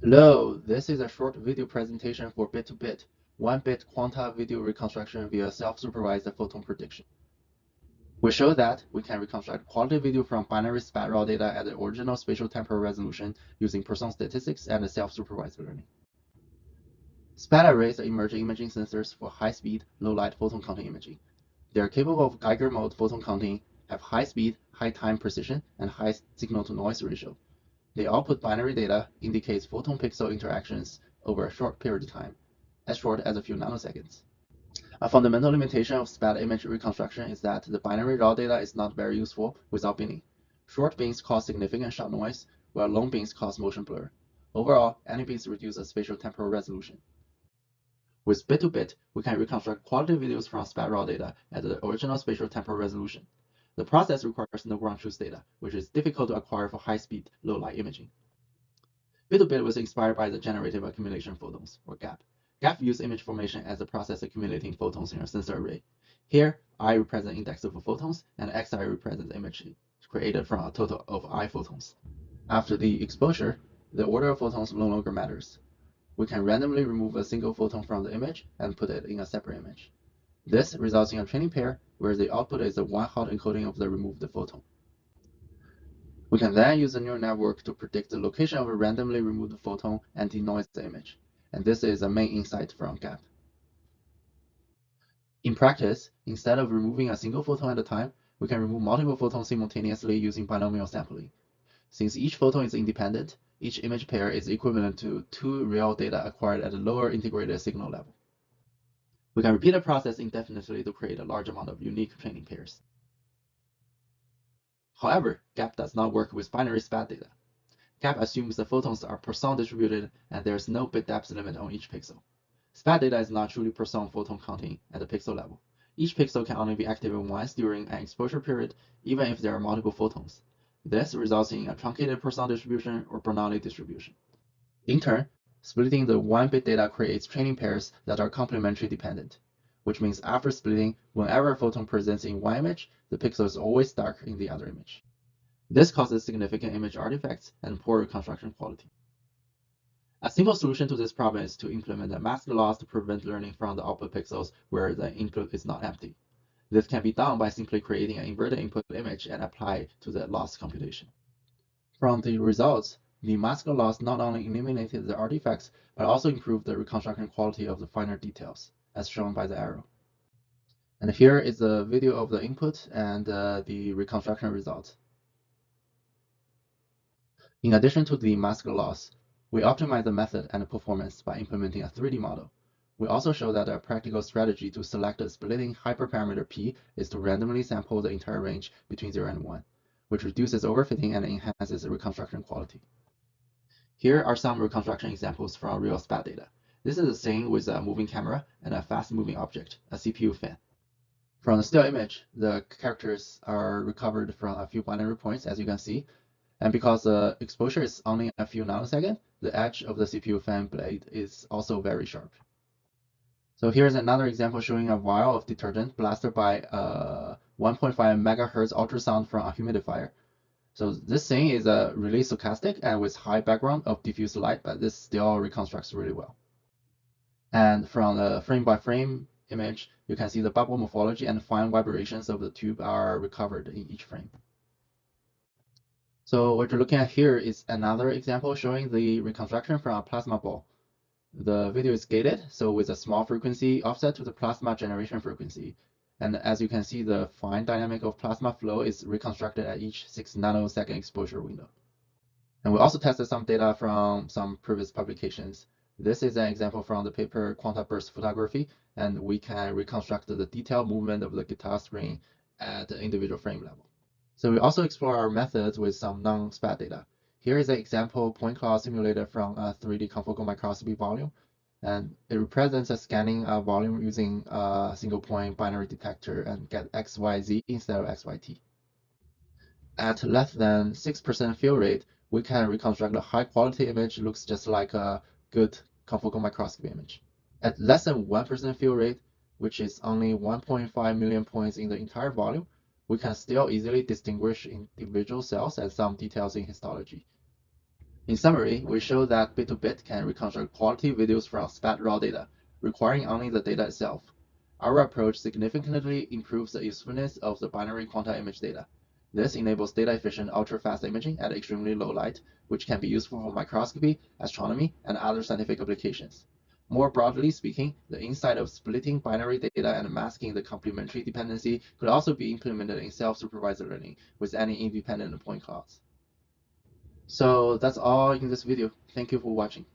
Hello, this is a short video presentation for bit2bit, 1-bit quanta video reconstruction via self-supervised photon prediction. We show that we can reconstruct quality video from binary spat raw data at the original spatiotemporal resolution using Poisson statistics and self-supervised learning. Spat arrays are emerging imaging sensors for high-speed, low-light photon counting imaging. They are capable of Geiger mode photon counting, have high speed, high time precision, and high signal-to-noise ratio. The output binary data indicates photon-pixel interactions over a short period of time, as short as a few nanoseconds. A fundamental limitation of spat image reconstruction is that the binary raw data is not very useful without binning. Short bins cause significant shot noise, while long bins cause motion blur. Overall, any bins reduce the spatial temporal resolution. With bit2bit, we can reconstruct quality videos from spat raw data at the original spatial temporal resolution. The process requires no ground truth data, which is difficult to acquire for high-speed, low-light imaging. Bit2bit was inspired by the generative accumulation photons, or GAP. GAP views image formation as a process accumulating photons in a sensor array. Here, I represents index of photons, and xi represents image created from a total of I photons. After the exposure, the order of photons no longer matters. We can randomly remove a single photon from the image and put it in a separate image. This results in a training pair where the output is a one-hot encoding of the removed photon. We can then use the neural network to predict the location of a randomly removed photon and denoise the image. And this is a main insight from GAP. In practice, instead of removing a single photon at a time, we can remove multiple photons simultaneously using binomial sampling. Since each photon is independent, each image pair is equivalent to 2 real data acquired at a lower integrated signal level. We can repeat the process indefinitely to create a large amount of unique training pairs. However, GAP does not work with binary spat data. GAP assumes the photons are Poisson distributed and there is no bit depth limit on each pixel. Spat data is not truly Poisson photon counting at the pixel level. Each pixel can only be activated once during an exposure period, even if there are multiple photons. This results in a truncated Poisson distribution or Bernoulli distribution. In turn, splitting the 1-bit data creates training pairs that are complementary dependent, which means after splitting, whenever a photon presents in one image, the pixel is always dark in the other image. This causes significant image artifacts and poor reconstruction quality. A simple solution to this problem is to implement a mask loss to prevent learning from the output pixels where the input is not empty. This can be done by simply creating an inverted input image and apply to the loss computation. From the results, the mask loss not only eliminated the artifacts, but also improved the reconstruction quality of the finer details, as shown by the arrow. And here is the video of the input and the reconstruction results. In addition to the mask loss, we optimize the method and the performance by implementing a 3D model. We also show that a practical strategy to select a splitting hyperparameter P is to randomly sample the entire range between 0 and 1, which reduces overfitting and enhances reconstruction quality. Here are some reconstruction examples from real spat data. This is a scene with a moving camera and a fast-moving object, a CPU fan. From the still image, the characters are recovered from a few binary points, as you can see, and because the exposure is only a few nanoseconds, the edge of the CPU fan blade is also very sharp. So here's another example showing a vial of detergent blasted by a 1.5 megahertz ultrasound from a humidifier. So this thing is really stochastic and with high background of diffuse light, but this still reconstructs really well. And from the frame-by-frame image, you can see the bubble morphology and fine vibrations of the tube are recovered in each frame. So what you're looking at here is another example showing the reconstruction from a plasma ball. The video is gated, so with a small frequency offset to the plasma generation frequency. And as you can see, the fine dynamic of plasma flow is reconstructed at each 6 nanosecond exposure window. And we also tested some data from some previous publications. This is an example from the paper Quanta Burst Photography, and we can reconstruct the detailed movement of the guitar string at the individual frame level. So we also explore our methods with some non-spat data. Here is an example point cloud simulated from a 3D confocal microscopy volume, and it represents a scanning volume using a single point binary detector and get XYZ instead of XYT. At less than 6% fill rate, we can reconstruct a high quality image looks just like a good confocal microscopy image. At less than 1% fill rate, which is only 1.5 million points in the entire volume, we can still easily distinguish individual cells and some details in histology. In summary, we show that bit2bit can reconstruct quality videos from spat raw data, requiring only the data itself. Our approach significantly improves the usefulness of the binary quanta image data. This enables data-efficient, ultra-fast imaging at extremely low light, which can be useful for microscopy, astronomy, and other scientific applications. More broadly speaking, the insight of splitting binary data and masking the complementary dependency could also be implemented in self-supervised learning with any independent point clouds. So that's all in this video. Thank you for watching.